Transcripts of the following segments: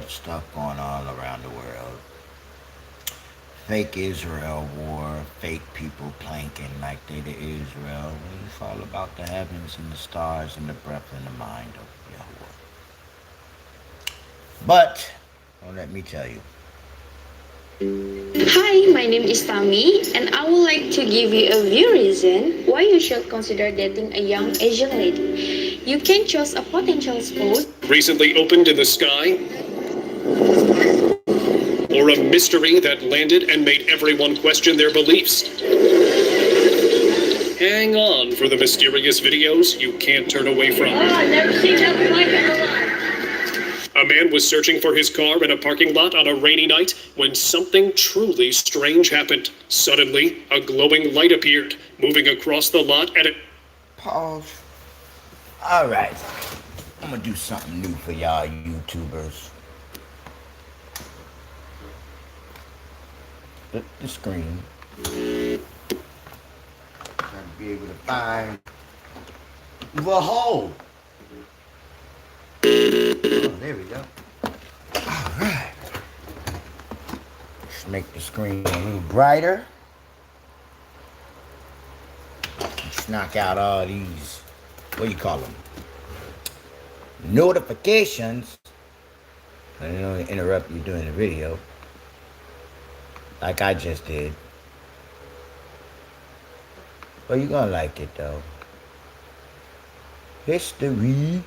the stuff going on around the world. Fake Israel war, fake people planking like they the Israel. It's all about the heavens and the stars and the breath and the mind of Yahweh. But, don't let me tell you. Hi, my name is Tami, and I would like to give you a few reasons why you should consider dating a young Asian lady. You can choose a potential spouse Recently opened in the sky, or a mystery that landed and made everyone question their beliefs. Hang on for the mysterious videos you can't turn away from. I've never seen nothing like it in my life. A man was searching for his car in a parking lot on a rainy night when something truly strange happened. Suddenly, a glowing light appeared, moving across the lot at a... Pause. Alright. I'm gonna do something new for y'all YouTubers. Flip the screen. Try to be able to find the hole. Oh, there we go. Alright. Let's make the screen a little brighter. Let's knock out all these, what do you call them? Notifications. I don't want to interrupt you during the video. Like I just did. But you're gonna like it though. History.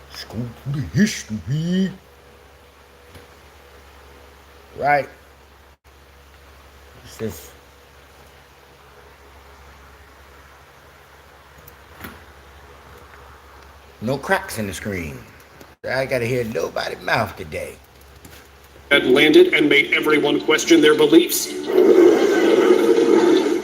Let's go through the history. Right. It's just no cracks in the screen. I gotta hear nobody's mouth today. that landed and made everyone question their beliefs.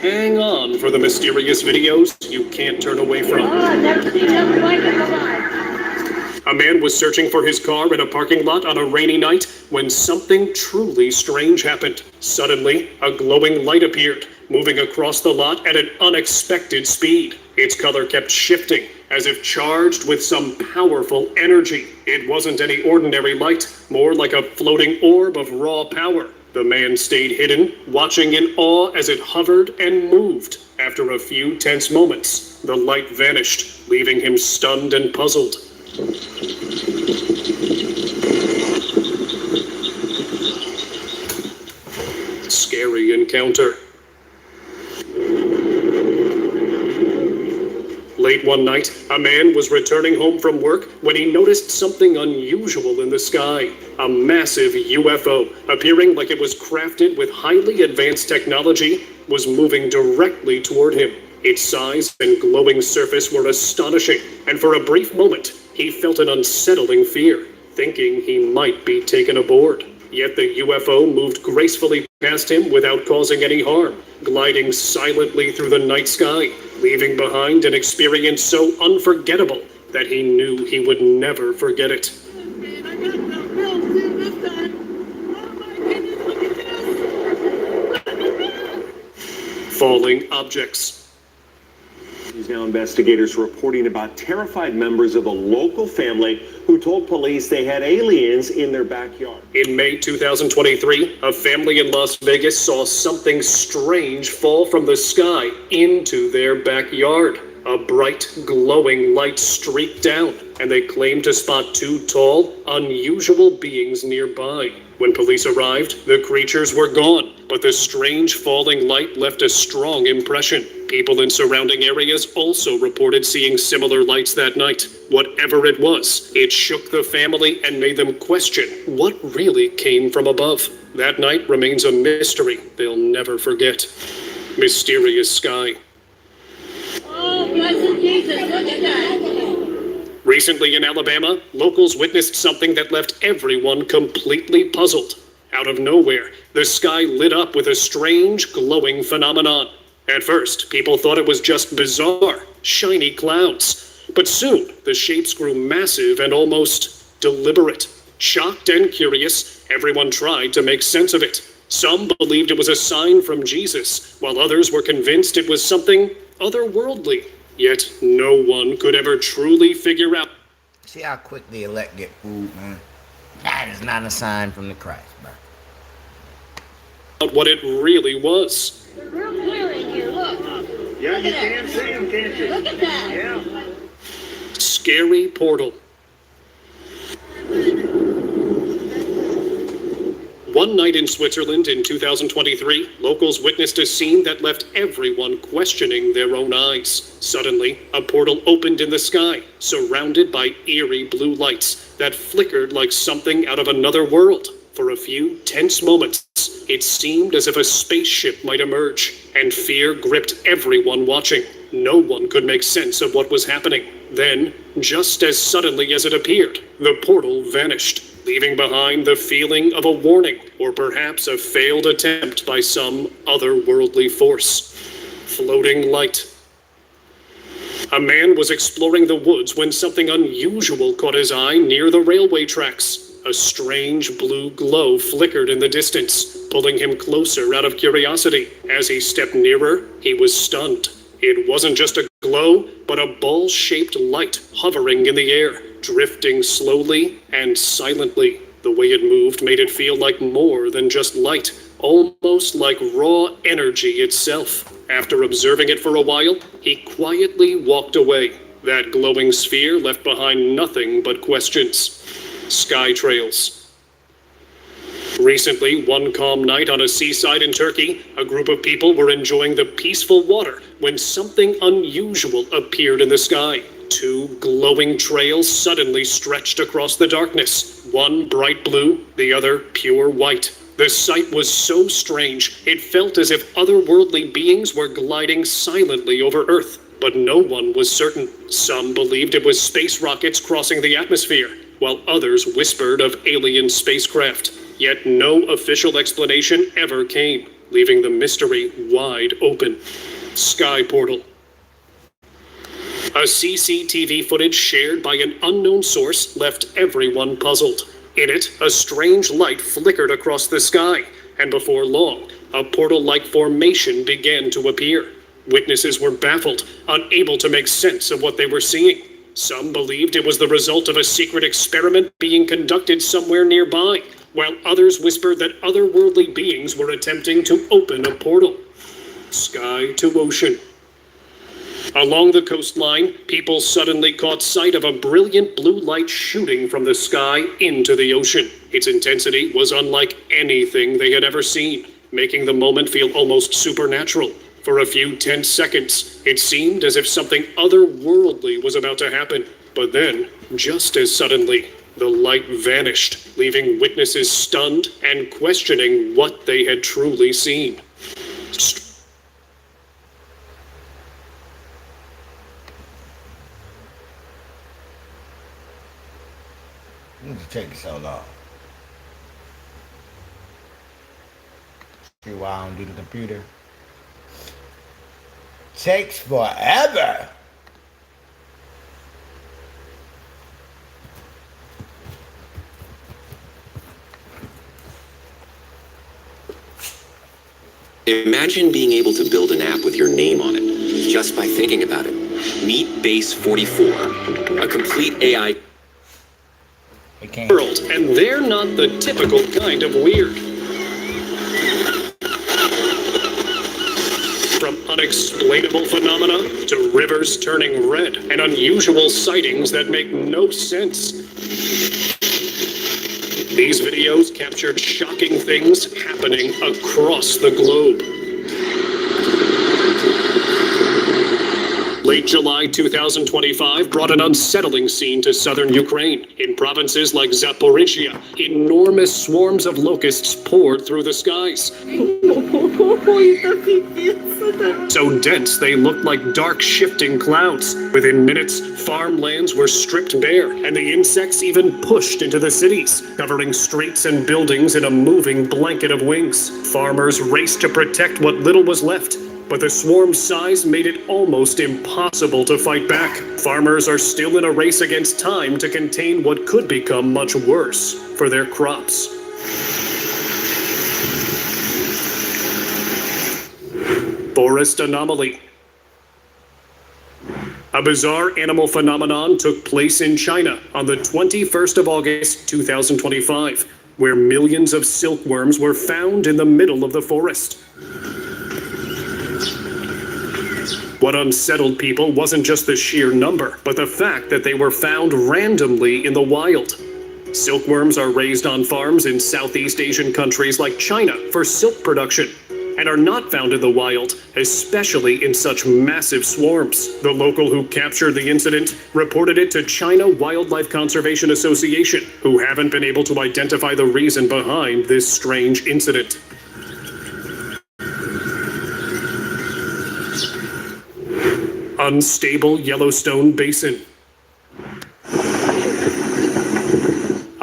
Hang on for the mysterious videos you can't turn away from. I've never seen nothing like it in my life. A man was searching for his car in a parking lot on a rainy night when something truly strange happened. Suddenly, a glowing light appeared, moving across the lot at an unexpected speed. Its color kept shifting, as if charged with some powerful energy. It wasn't any ordinary light, more like a floating orb of raw power. The man stayed hidden, watching in awe as it hovered and moved. After a few tense moments, the light vanished, leaving him stunned and puzzled. Scary encounter. Late one night, a man was returning home from work when he noticed something unusual in the sky. A massive UFO, appearing like it was crafted with highly advanced technology, was moving directly toward him. Its size and glowing surface were astonishing, and for a brief moment, he felt an unsettling fear, thinking he might be taken aboard. Yet the UFO moved gracefully past him without causing any harm, gliding silently through the night sky, leaving behind an experience so unforgettable that he knew he would never forget it. Falling objects. Now investigators reporting about terrified members of a local family who told police they had aliens in their backyard. In May 2023, a family in Las Vegas saw something strange fall from the sky into their backyard. A bright, glowing light streaked down, and they claimed to spot two tall, unusual beings nearby. When police arrived, the creatures were gone, but the strange falling light left a strong impression. People in surrounding areas also reported seeing similar lights that night. Whatever it was, it shook the family and made them question what really came from above. That night remains a mystery they'll never forget. Mysterious sky. Oh, blessed Jesus, look at that. Recently in Alabama, locals witnessed something that left everyone completely puzzled. Out of nowhere, the sky lit up with a strange, glowing phenomenon. At first, people thought it was just bizarre, shiny clouds. But soon, the shapes grew massive and almost deliberate. Shocked and curious, everyone tried to make sense of it. Some believed it was a sign from Jesus, while others were convinced it was something otherworldly. Yet no one could ever truly figure out. See how quick the elect get fooled, man? Nah, That's not a sign from the Christ, bro. What it really was. Real clear in here, look. Yeah, you can see him, can't you? Look at that. Yeah. Scary portal. One night in Switzerland in 2023, locals witnessed a scene that left everyone questioning their own eyes. Suddenly, a portal opened in the sky, surrounded by eerie blue lights that flickered like something out of another world. For a few tense moments, it seemed as if a spaceship might emerge, and fear gripped everyone watching. No one could make sense of what was happening. Then, just as suddenly as it appeared, the portal vanished, leaving behind the feeling of a warning, or perhaps a failed attempt by some otherworldly force. Floating light. A man was exploring the woods when something unusual caught his eye near the railway tracks. A strange blue glow flickered in the distance, pulling him closer out of curiosity. As he stepped nearer, he was stunned. It wasn't just a glow, but a ball-shaped light hovering in the air, drifting slowly and silently. The way it moved made it feel like more than just light, almost like raw energy itself. After observing it for a while, he quietly walked away. That glowing sphere left behind nothing but questions. Sky trails. Recently, one calm night on a seaside in Turkey, a group of people were enjoying the peaceful water when something unusual appeared in the sky. Two glowing trails suddenly stretched across the darkness, one bright blue, the other pure white. The sight was so strange, it felt as if otherworldly beings were gliding silently over Earth, but no one was certain. Some believed it was space rockets crossing the atmosphere, while others whispered of alien spacecraft. Yet no official explanation ever came, leaving the mystery wide open. Sky portal. A CCTV footage shared by an unknown source left everyone puzzled. In it, a strange light flickered across the sky, and before long, a portal-like formation began to appear. Witnesses were baffled, unable to make sense of what they were seeing. Some believed it was the result of a secret experiment being conducted somewhere nearby, while others whispered that otherworldly beings were attempting to open a portal. Sky to ocean. Along the coastline, people suddenly caught sight of a brilliant blue light shooting from the sky into the ocean. Its intensity was unlike anything they had ever seen, making the moment feel almost supernatural. For a few tense seconds, it seemed as if something otherworldly was about to happen. But then, just as suddenly, the light vanished, leaving witnesses stunned and questioning what they had truly seen. What's taking so long? See why I don't do the computer? Takes forever. Imagine being able to build an app with your name on it, just by thinking about it. Meet Base 44, a complete AI world, and they're not the typical kind of weird. From unexplainable phenomena to rivers turning red and unusual sightings that make no sense. These videos captured shocking things happening across the globe. Late July 2025 brought an unsettling scene to southern Ukraine. In provinces like Zaporizhia, enormous swarms of locusts poured through the skies. So dense they looked like dark shifting clouds. Within minutes, farmlands were stripped bare, and the insects even pushed into the cities, covering streets and buildings in a moving blanket of wings. Farmers raced to protect what little was left, but the swarm's size made it almost impossible to fight back. Farmers are still in a race against time to contain what could become much worse for their crops. Forest anomaly. A bizarre animal phenomenon took place in China on the 21st of August, 2025. where millions of silkworms were found in the middle of the forest. What unsettled people wasn't just the sheer number, but the fact that they were found randomly in the wild. Silkworms are raised on farms in Southeast Asian countries like China for silk production, and are not found in the wild, especially in such massive swarms. The local who captured the incident reported it to China Wildlife Conservation Association, who haven't been able to identify the reason behind this strange incident. Unstable Yellowstone Basin.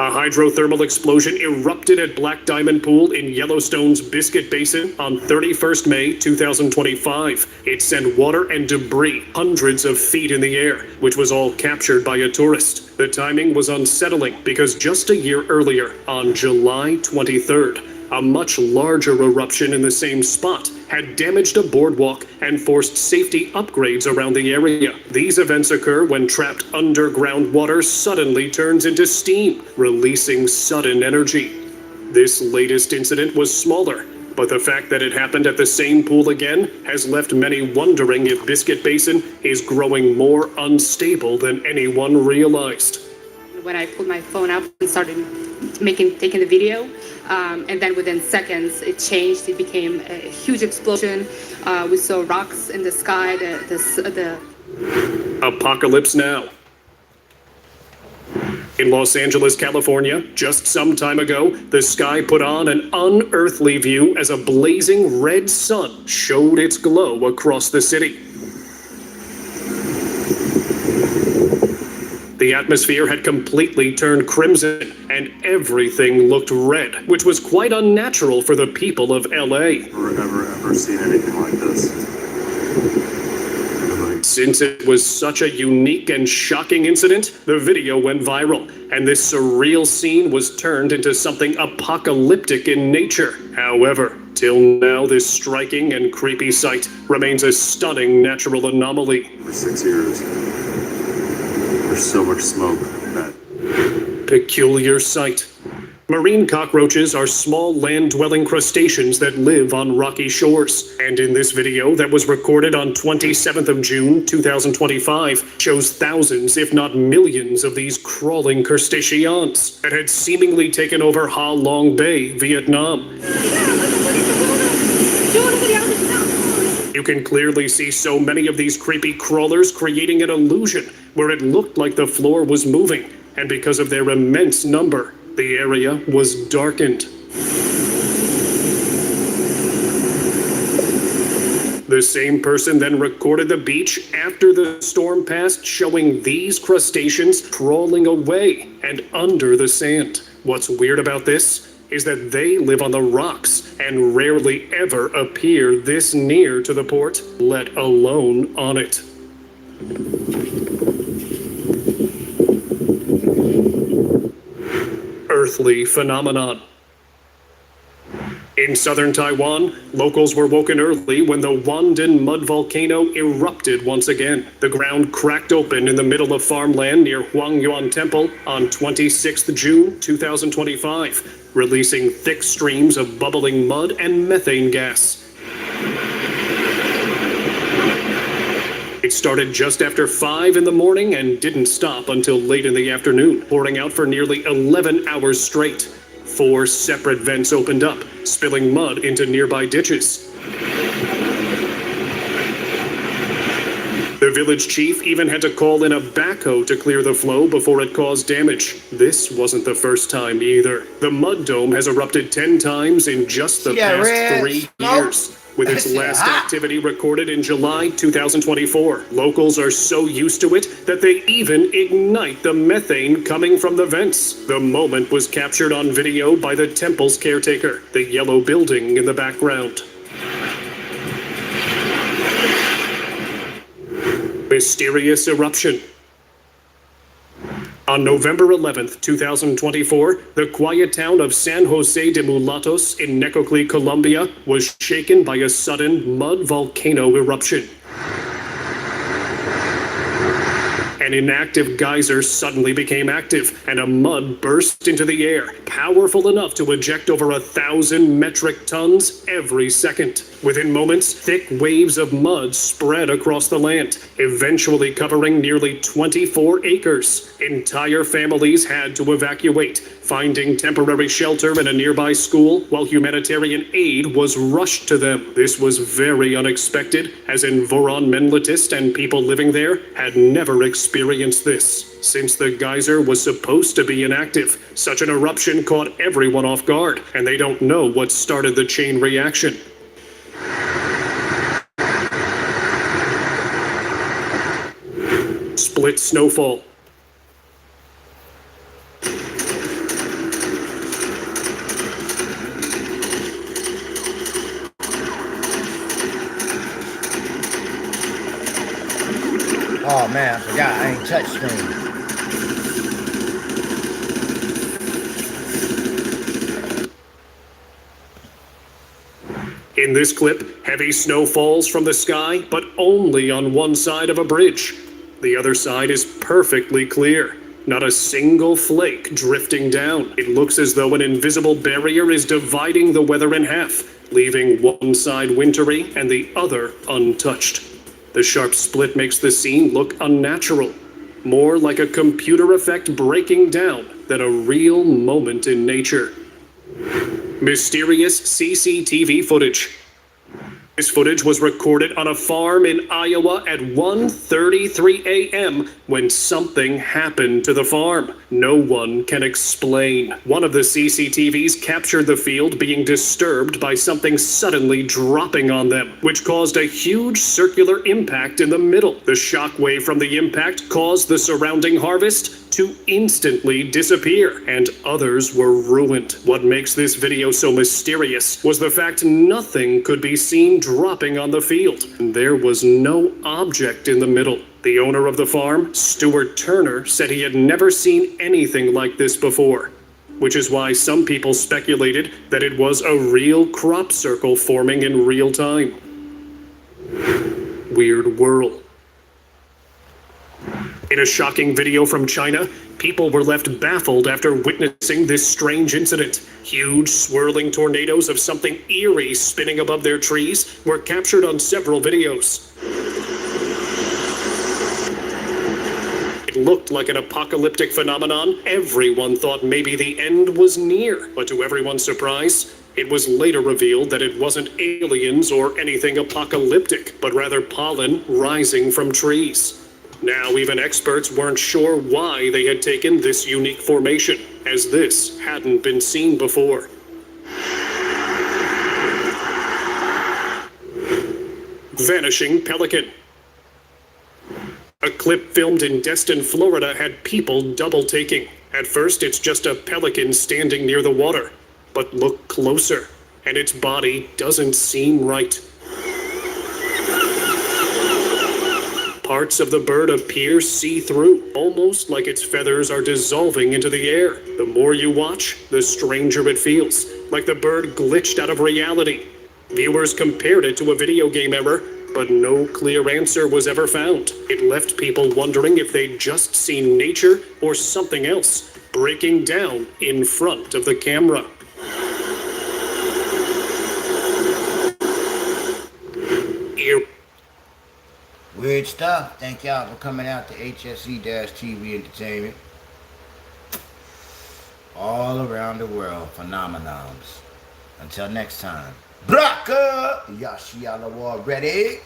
A hydrothermal explosion erupted at Black Diamond Pool in Yellowstone's Biscuit Basin on 31st May 2025. It sent water and debris hundreds of feet in the air, which was all captured by a tourist. The timing was unsettling because just a year earlier, on July 23rd, a much larger eruption in the same spot had damaged a boardwalk and forced safety upgrades around the area. These events occur when trapped underground water suddenly turns into steam, releasing sudden energy. This latest incident was smaller, but the fact that it happened at the same pool again has left many wondering if Biscuit Basin is growing more unstable than anyone realized. When I pulled my phone up and started taking the video, and then within seconds it changed. It became a huge explosion. We saw rocks in the sky. The Apocalypse Now. In Los Angeles, California, just some time ago, the sky put on an unearthly view as a blazing red sun showed its glow across the city. The atmosphere had completely turned crimson, and everything looked red, which was quite unnatural for the people of LA. Ever seen anything like this? Since it was such a unique and shocking incident, the video went viral, and this surreal scene was turned into something apocalyptic in nature. However, till now, this striking and creepy sight remains a stunning natural anomaly. For 6 years. There's so much smoke that... Peculiar sight. Marine cockroaches are small land-dwelling crustaceans that live on rocky shores. And in this video that was recorded on 27th of June, 2025, shows thousands, if not millions, of these crawling crustaceans that had seemingly taken over Ha Long Bay, Vietnam. You can clearly see so many of these creepy crawlers creating an illusion where it looked like the floor was moving, and because of their immense number, the area was darkened. The same person then recorded the beach after the storm passed, showing these crustaceans crawling away and under the sand. What's weird about this is that they live on the rocks and rarely ever appear this near to the port, let alone on it. Earthly phenomenon. In southern Taiwan, locals were woken early when the Wandin mud volcano erupted once again. The ground cracked open in the middle of farmland near Huangyuan Temple on 26th June 2025, releasing thick streams of bubbling mud and methane gas. It started just after 5 in the morning and didn't stop until late in the afternoon, pouring out for nearly 11 hours straight. 4 separate vents opened up, spilling mud into nearby ditches. The village chief even had to call in a backhoe to clear the flow before it caused damage. This wasn't the first time either. The mud dome has erupted 10 times in just the past 3 years, with its last activity recorded in July 2024. Locals are so used to it that they even ignite the methane coming from the vents. The moment was captured on video by the temple's caretaker, the yellow building in the background. Mysterious eruption. On November 11th, 2024, the quiet town of San Jose de Mulatos in Necoclí, Colombia, was shaken by a sudden mud volcano eruption. An inactive geyser suddenly became active, and a mud burst into the air, powerful enough to eject over 1,000 metric tons every second. Within moments, thick waves of mud spread across the land, eventually covering nearly 24 acres. Entire families had to evacuate, finding temporary shelter in a nearby school, while humanitarian aid was rushed to them. This was very unexpected, as environmentalists and people living there had never experienced this. Since the geyser was supposed to be inactive, such an eruption caught everyone off guard, and they don't know what started the chain reaction. Split snowfall. Oh man, I forgot I ain't touch screen. In this clip, heavy snow falls from the sky, but only on one side of a bridge. The other side is perfectly clear. Not a single flake drifting down. It looks as though an invisible barrier is dividing the weather in half, leaving one side wintry and the other untouched. The sharp split makes the scene look unnatural, more like a computer effect breaking down than a real moment in nature. Mysterious CCTV footage. This footage was recorded on a farm in Iowa at 1:33 a.m. when something happened to the farm. No one can explain. One of the CCTVs captured the field being disturbed by something suddenly dropping on them, which caused a huge circular impact in the middle. The shockwave from the impact caused the surrounding harvest to instantly disappear, and others were ruined. What makes this video so mysterious was the fact nothing could be seen dropping on the field. There was no object in the middle. The owner of the farm, Stuart Turner, said he had never seen anything like this before, which is why some people speculated that it was a real crop circle forming in real time. Weird world. In a shocking video from China, people were left baffled after witnessing this strange incident. Huge swirling tornadoes of something eerie spinning above their trees were captured on several videos. It looked like an apocalyptic phenomenon. Everyone thought maybe the end was near, but to everyone's surprise, it was later revealed that it wasn't aliens or anything apocalyptic, but rather pollen rising from trees. Now, even experts weren't sure why they had taken this unique formation, as this hadn't been seen before. Vanishing pelican. A clip filmed in Destin, Florida had people double-taking. At first, it's just a pelican standing near the water. But look closer, and its body doesn't seem right. Parts of the bird appear see-through, almost like its feathers are dissolving into the air. The more you watch, the stranger it feels, like the bird glitched out of reality. Viewers compared it to a video game error, but no clear answer was ever found. It left people wondering if they'd just seen nature or something else breaking down in front of the camera. Weird stuff. Thank y'all for coming out to HSE-TV Entertainment. All around the world, phenomenons. Until next time. Braka! Yashiala War ready?